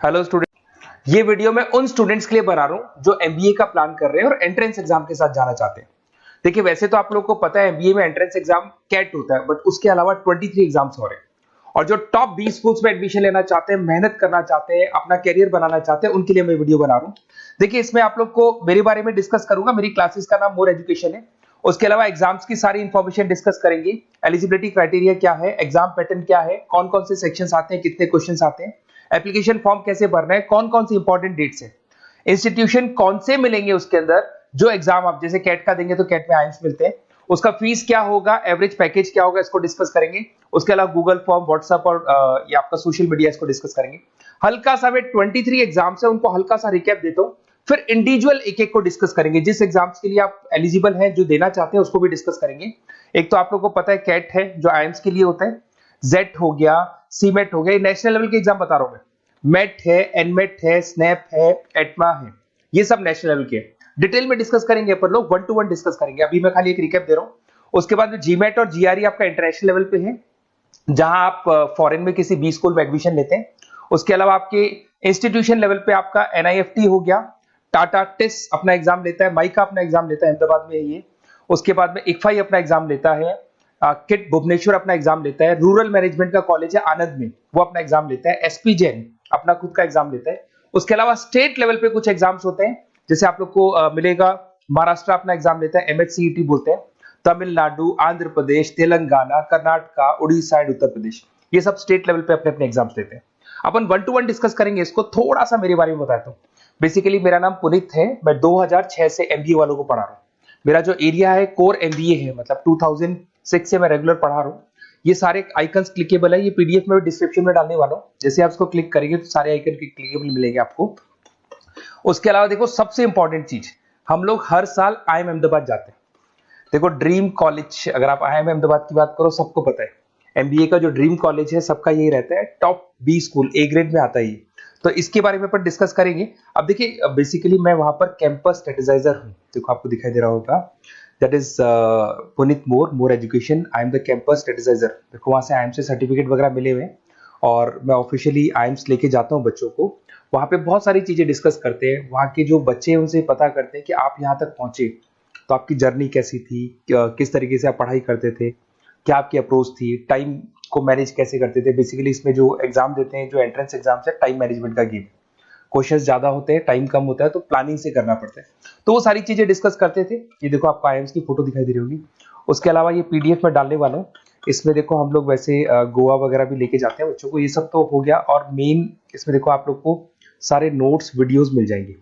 Hello student, ये video मैं उन स्टूडेंट्स के लिए बना रहा हूं जो एमबीए का प्लान कर रहे हैं और एंट्रेंस एग्जाम के साथ जाना चाहते हैं। देखिए, वैसे तो आप लोगों को पता है एमबीए में एंट्रेंस एग्जाम कैट होता है, बट उसके अलावा 23 एग्जाम्स हो रहे हैं। और जो टॉप 20 स्कूल्स में एडमिशन लेना चाहते हैं, मेहनत करना चाहते हैं, अपना कैरियर बनाना चाहते हैं, उनके लिए मैं वीडियो बना रहा हूं। देखिए, इसमें आप लोग को मेरे बारे में डिस्कस करूंगा। मेरी क्लासेस का नाम मोर एजुकेशन है। उसके अलावा एग्जाम्स की सारी इंफॉर्मेशन डिस्कस करेंगे। एलिजिबिलिटी क्राइटेरिया क्या है, एग्जाम पैटर्न क्या है, कौन कौन से सेक्शंस आते हैं, कितने क्वेश्चंस आते हैं, एप्लीकेशन फॉर्म कैसे भरना है, कौन कौन सी इंपॉर्टेंट डेट्स है, इंस्टीट्यूशन कौन से मिलेंगे उसके अंदर। जो एग्जाम आप जैसे कैट का देंगे तो कैट में आइम्स मिलते हैं, उसका फीस क्या होगा, एवरेज पैकेज क्या होगा, इसको डिस्कस करेंगे। उसके अलावा गूगल फॉर्म, व्हाट्सएप और ये आपका सोशल मीडिया, इसको डिस्कस करेंगे। हल्का सा वे 23 एग्जाम्स है, उनको हल्का सा रिकैप देता हूं, फिर इंडिविजुअल एक एक को डिस्कस करेंगे। जिस एग्जाम्स के लिए आप एलिजिबल हैं, जो देना चाहते हैं, उसको भी डिस्कस करेंगे। एक तो आप लोगों को पता है कैट है जो आइम्स के लिए होता है, जेट हो गया, सीमेट हो गया, नेशनल लेवल के एग्जाम बता रहा हूं मैं। मेट है, एनमेट है, स्नैप है, एटमा है, ये सब नेशनल लेवल के। डिटेल में डिस्कस करेंगे अपन लोग, 1 to 1 डिस्कस करेंगे। अभी मैं खाली एक रिकैप दे रहा हूं। उसके बाद में जीमेट और जीआरई आपका इंटरनेशनल लेवल पे है, जहां आप फॉरेन में किसी बी स्कूल में एडमिशन लेते हैं। उसके अलावा आपके इंस्टीट्यूशन लेवल पे आपका एनआईएफटी हो गया, टाटा टिस अपना एग्जाम लेता है, माइका अपना एग्जाम लेता है, अहमदाबाद में है ये। उसके बाद में इक्फाई अपना एग्जाम लेता है, किट भुवनेश्वर अपना एग्जाम लेता है, रूरल मैनेजमेंट का कॉलेज है आनंद में, वो अपना एग्जाम लेता है, एसपी जैन अपना खुद का एग्जाम लेता है। उसके अलावा स्टेट लेवल पे कुछ एग्जाम्स होते हैं, जैसे आप लोग को मिलेगा, महाराष्ट्र अपना एग्जाम लेता है, एमएचसीईटी बोलते हैं। तमिलनाडु, आंध्र प्रदेश, तेलंगाना, कर्नाटका, उड़ीसा एंड उत्तर प्रदेश, ये सब स्टेट लेवल पे अपने अपने एग्जाम्स लेते हैं। अपन 1 to 1 डिस्कस करेंगे इसको। थोड़ा सा मेरे बारे में बताता हूँ। बेसिकली मेरा नाम पुनीत है, मैं 2006 से एमबीए वालों को पढ़ा रहा हूँ। मेरा जो एरिया है कोर एमबीए है, मतलब 2006 से मैं रेगुलर पढ़ा रहा हूँ। ये सारे आइकन्स क्लिकेबल है, ये पीडीएफ में डिस्क्रिप्शन में डालने वाला हूँ। जैसे आप इसको क्लिक करेंगे तो सारे आइकन क्लिकेबल मिलेंगे आपको। उसके अलावा देखो, सबसे इंपॉर्टेंट चीज, हम लोग हर साल आईएम अहमदाबाद जाते हैं। देखो, ड्रीम कॉलेज, अगर आप आईएम अहमदाबाद की बात करो, सबको पता है एमबीए का जो ड्रीम कॉलेज है सबका यही रहता है, top B school, A grade में आता है ये। तो इसके बारे में अपन डिस्कस करेंगे। अब देखिए, बेसिकली मैं वहां पर कैंपस स्ट्रेटेजाइजर हूँ। देखो, आपको दिखाई दे रहा होगा, that is Puneet more education, I am the campus strategizer. देखो, वहां से आईएम से सर्टिफिकेट वगैरह मिले हुए हैं और मैं ऑफिशियली आईएम्स लेके जाता हूँ बच्चों को। वहां पे बहुत सारी चीजें डिस्कस करते हैं, वहां के जो बच्चे हैं उनसे पता करते हैं कि आप यहाँ तक पहुंचे तो आपकी जर्नी कैसी थी, किस तरीके से आप पढ़ाई करते थे, क्या आपकी अप्रोच थी, टाइम को मैनेज कैसे करते थे। बेसिकली इसमें जो एग्जाम देते हैं, जो एंट्रेंस एग्जाम है, टाइम मैनेजमेंट का गेम। क्वेश्चंस ज्यादा होते हैं, टाइम कम होता है, तो प्लानिंग से करना पड़ता है। तो वो सारी चीजें डिस्कस करते थे। ये देखो, आपको आईएम्स की फोटो दिखाई दे रही होगी। उसके अलावा ये पीडीएफ में डालने वाला हूँ। इसमें देखो, हम लोग वैसे गोवा वगैरह भी लेके जाते हैं बच्चों को। ये सब तो हो गया, और मेन इसमें देखो आप लोग को सारे नोट्स, वीडियोस मिल जाएंगे।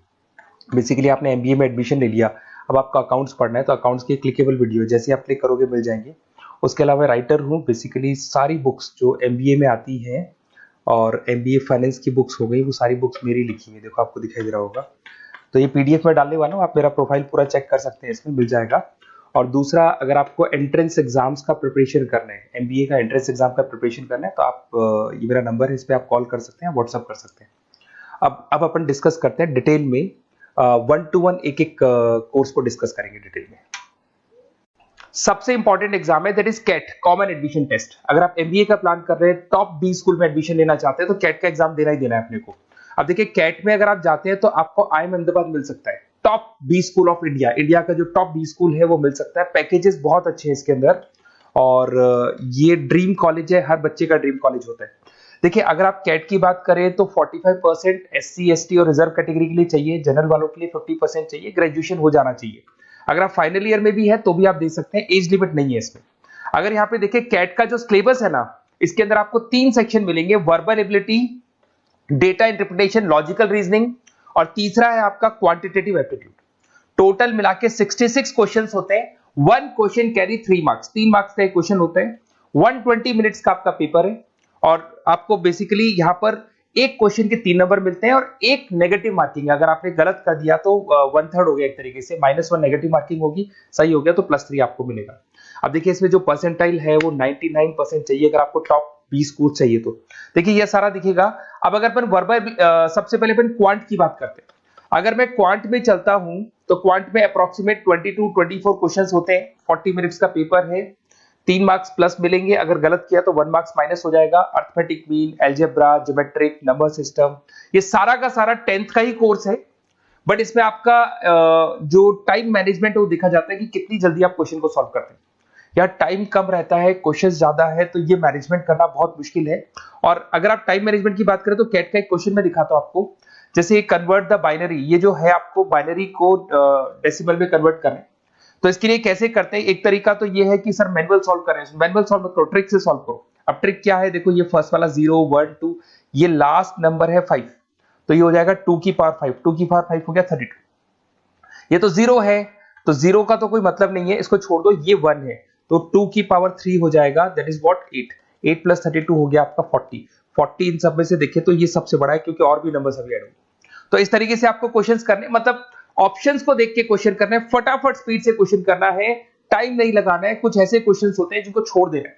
बेसिकली आपने एमबीए में एडमिशन ले लिया, अब आपका अकाउंट्स पढ़ना है, तो अकाउंट्स की क्लिकेबल वीडियो जैसे आप क्लिक करोगे मिल जाएंगे। उसके अलावा राइटर हूँ, बेसिकली सारी बुक्स जो एमबीए में आती हैं और एमबीए फाइनेंस की बुक्स हो गई, वो सारी बुक्स मेरी लिखी है। देखो, आपको दिखाई दे रहा होगा। तो ये पीडीएफ में डालने वाला हूँ, आप मेरा प्रोफाइल पूरा चेक कर सकते हैं, इसमें मिल जाएगा। और दूसरा, अगर आपको एंट्रेंस एग्जाम्स का प्रिपरेशन करना है, एमबीए का एंट्रेंस एग्जाम का प्रिपरेशन करना है, तो आप ये मेरा नंबर है, इस पर आप कॉल कर सकते हैं, व्हाट्सअप कर सकते हैं। अब अपन डिस्कस करते हैं डिटेल में, 1 to 1 एक एक कोर्स को डिस्कस करेंगे डिटेल में। सबसे इंपॉर्टेंट एग्जाम है, that is CAT, common admission test. अगर आप एमबीए का प्लान कर रहे हैं, टॉप बी स्कूल में एडमिशन लेना चाहते हैं, तो कैट का एग्जाम देना ही देना है अपने को। अब देखिए, कैट में अगर आप जाते हैं तो आपको आईएम अहमदाबाद मिल सकता है, top B school of India, India का जो टॉप बी स्कूल है वो मिल सकता है। पैकेजेस बहुत अच्छे हैं इसके अंदर, और ये ड्रीम कॉलेज है, हर बच्चे का ड्रीम कॉलेज होता है। देखिए, अगर आप कैट की बात करें तो 45% एससी एसटी और रिजर्व कैटेगरी के लिए चाहिए, जनरल वालों के लिए 50% चाहिए, ग्रेजुएशन हो जाना चाहिए। अगर आप फाइनल ईयर में भी है तो भी आप दे सकते हैं, एज लिमिट नहीं है इसमें। अगर यहाँ पे देखिए, कैट का जो सिलेबस है ना, इसके अंदर आपको 3 सेक्शन मिलेंगे, verbal ability, data interpretation, logical reasoning, और तीसरा है आपका क्वांटिटेटिव एप्टीट्यूड। टोटल मिला के 66 क्वेश्चंस होते हैं। 1 क्वेश्चन कैरी 3 मार्क्स, 3 मार्क्स का एक क्वेश्चन होता है। 120 मिनट्स का आपका पेपर है, और आपको बेसिकली यहाँ पर एक क्वेश्चन के 3 नंबर मिलते हैं और एक नेगेटिव मार्किंग। अगर आपने गलत कर दिया तो 1/3 हो गया एक तरीके से, -1 नेगेटिव मार्किंग होगी, सही हो गया तो +3 आपको मिलेगा। अब देखिए, इसमें जो परसेंटाइल है वो 99% चाहिए, अगर आपको टॉप 20 स्कोर चाहिए तो। देखिए, ये सारा दिखेगा। अब अगर अपन वर्बल, सबसे पहले अपन क्वांट की बात करते हैं। अगर मैं क्वांट में चलता हूं तो क्वांट में अप्रोक्सीमेट 22-24 क्वेश्चंस होते हैं, 40 मिनट्स का पेपर है। 3 मार्क्स प्लस मिलेंगे, अगर गलत किया तो 1 मार्क्स माइनस हो जाएगा। Arithmetic mean, algebra, geometric, number system, ये सारा का सारा 10th का ही कोर्स है, बट इसमें आपका जो टाइम मैनेजमेंट है वो देखा जाता है कि कितनी जल्दी आप क्वेश्चन को सॉल्व करते हैं। या टाइम कम रहता है, क्वेश्चन ज्यादा है, तो ये मैनेजमेंट करना बहुत मुश्किल है। और अगर आप टाइम मैनेजमेंट की बात करें तो कैट का एक क्वेश्चन मैं दिखाता हूं आपको। जैसे कन्वर्ट द बाइनरी, ये जो है आपको बाइनरी को डेसिमल में कन्वर्ट करना है, तो इसके लिए कैसे करते हैं? एक तरीका तो ये है कि सर मैनुअल सॉल्व करें, मैनुअल सॉल्व करो, ट्रिक से सॉल्व करो। अब ट्रिक क्या है? देखो, ये फर्स्ट वाला 0 1 2, ये लास्ट नंबर है 5, तो ये हो जाएगा 2 की पावर 5, 2 की पावर 5 हो गया 32। ये तो 0 है, तो 0 का तो कोई मतलब नहीं है, इसको छोड़ दो, ये 1 है, तो 2 की पावर 3 हो जाएगा, दैट इज व्हाट 8। 8 प्लस 32 हो गया आपका 40। 40 इन सब में से देखें तो ये सबसे बड़ा है, क्योंकि और भी नंबर्स अभी ऐड होंगे। तो इस तरीके से आपको क्वेश्चंस करने, मतलब ऑप्शंस को देख के क्वेश्चन करना है, फटाफट स्पीड से क्वेश्चन करना है, टाइम नहीं लगाना है। कुछ ऐसे क्वेश्चंस होते हैं जिनको छोड़ देना है,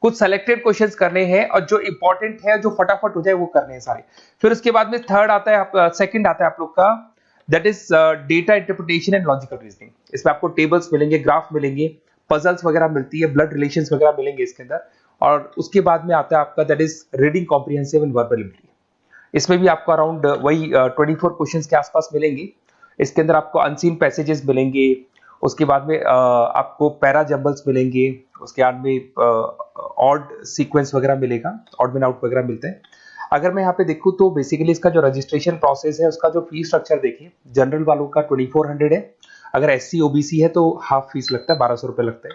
कुछ सेलेक्टेड क्वेश्चंस करने हैं, और जो इंपॉर्टेंट है, जो फटाफट हो जाए, वो करने हैं सारे। फिर उसके बाद में थर्ड आता है, सेकंड आता है आप लोग का, that is data interpretation and logical reasoning. इसमें आपको टेबल्स मिलेंगे, ग्राफ मिलेंगे, पजल्स वगैरह मिलती है, ब्लड रिलेशंस वगैरह मिलेंगे इसके अंदर। और उसके बाद में आता है आपका that is reading comprehensive and verbal ability. इसमें भी आपको अराउंड वही 24 क्वेश्चंस के आसपास मिलेंगे। इसके अंदर आपको अनसीन पैसेजेस मिलेंगे, उसके बाद में आपको पैरा जंबल्स मिलेंगे, उसके बाद में ऑड सीक्वेंस वगैरह मिलेगा, ऑड मैन आउट वगैरह मिलते हैं। अगर मैं यहाँ पे देखूँ तो बेसिकली इसका जो रजिस्ट्रेशन प्रोसेस है, उसका जो फीस स्ट्रक्चर देखिए, जनरल वालों का 2400 है, अगर SC OBC है तो हाफ फीस लगता है, 1200 रुपए लगता है।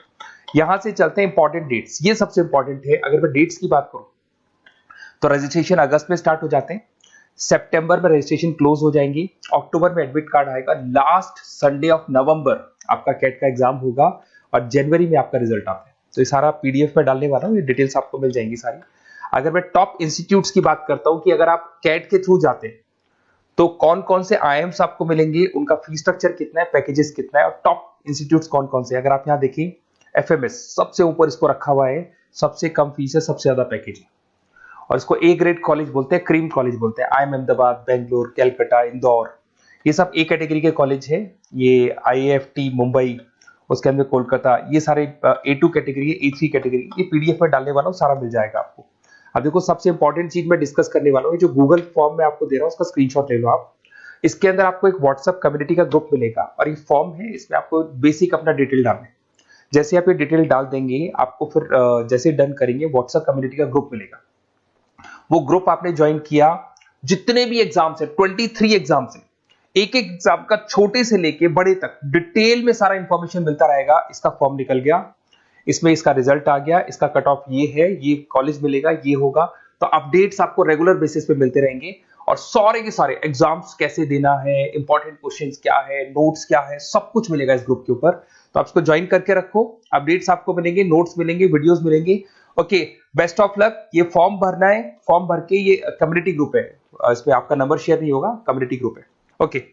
यहाँ से चलते हैं इंपॉर्टेंट डेट्स, ये सबसे इंपॉर्टेंट है। अगर मैं डेट्स की बात करूँ तो रजिस्ट्रेशन अगस्त में स्टार्ट हो जाते हैं, सितंबर में रजिस्ट्रेशन क्लोज हो जाएंगी, अक्टूबर में एडमिट कार्ड आएगा, लास्ट संडे ऑफ नवंबर आपका कैट का एग्जाम होगा, और जनवरी में आपका रिजल्ट आता है। तो ये सारा PDF में डालने वाला हूँ, ये डिटेल्स आपको मिल जाएंगी सारी। अगर मैं टॉप इंस्टीट्यूट्स की बात करता हूँ कि अगर आप कैट के थ्रू जाते हैं तो कौन कौन से IIMs आपको मिलेंगे, उनका फीस स्ट्रक्चर कितना है, पैकेजेस कितना है, और टॉप इंस्टीट्यूट्स कौन कौन से। अगर आप यहाँ देखिए, FMS सबसे ऊपर इसको रखा हुआ है, सबसे कम फीस है, सबसे ज्यादा पैकेज है, और इसको A ग्रेड कॉलेज बोलते हैं, क्रीम कॉलेज बोलते हैं। IIM अहमदाबाद, बेंगलोर, कैलकाटा, इंदौर, ये सब A कैटेगरी के कॉलेज है। ये IIFT मुंबई, उसके अंदर कोलकाता, ये सारे A2 कैटेगरी, A3 कैटेगरी। ये PDF में डालने वाला हूँ, सारा मिल जाएगा आपको। अब देखो, सबसे इंपॉर्टेंट चीज मैं डिस्कस करने वाला हूँ, जो गूगल फॉर्म में आपको दे रहा हूँ, उसका स्क्रीनशॉट ले लो आप। इसके अंदर आपको एक व्हाट्सएप कम्युनिटी का ग्रुप मिलेगा, और ये फॉर्म है, इसमें आपको बेसिक अपना डिटेल डालना है। जैसे आप ये डिटेल डाल देंगे, आपको फिर जैसे डन करेंगे, व्हाट्सएप कम्युनिटी का ग्रुप मिलेगा। वो ग्रुप आपने ज्वाइन किया, जितने भी एग्जाम्स है, 23 एग्जाम्स है, एक एक एग्जाम का छोटे से लेके बड़े तक डिटेल में सारा इंफॉर्मेशन मिलता रहेगा। इसका फॉर्म निकल गया, इसमें इसका रिजल्ट आ गया, इसका कट ऑफ ये है, ये कॉलेज मिलेगा, ये होगा। तो अपडेट्स आपको रेगुलर बेसिस पे मिलते रहेंगे, और सारे के सारे एग्जाम्स कैसे देना है, इंपॉर्टेंट क्वेश्चंस क्या है, नोट्स क्या है, सब कुछ मिलेगा इस ग्रुप के ऊपर। तो आप इसको ज्वाइन करके रखो, अपडेट्स आपको मिलेंगे, नोट्स मिलेंगे, वीडियोस मिलेंगे। Okay, best of luck. ये फॉर्म भरना है, फॉर्म भर के, ये कम्युनिटी ग्रुप है, इसमें आपका नंबर शेयर नहीं होगा, कम्युनिटी ग्रुप है। ओके।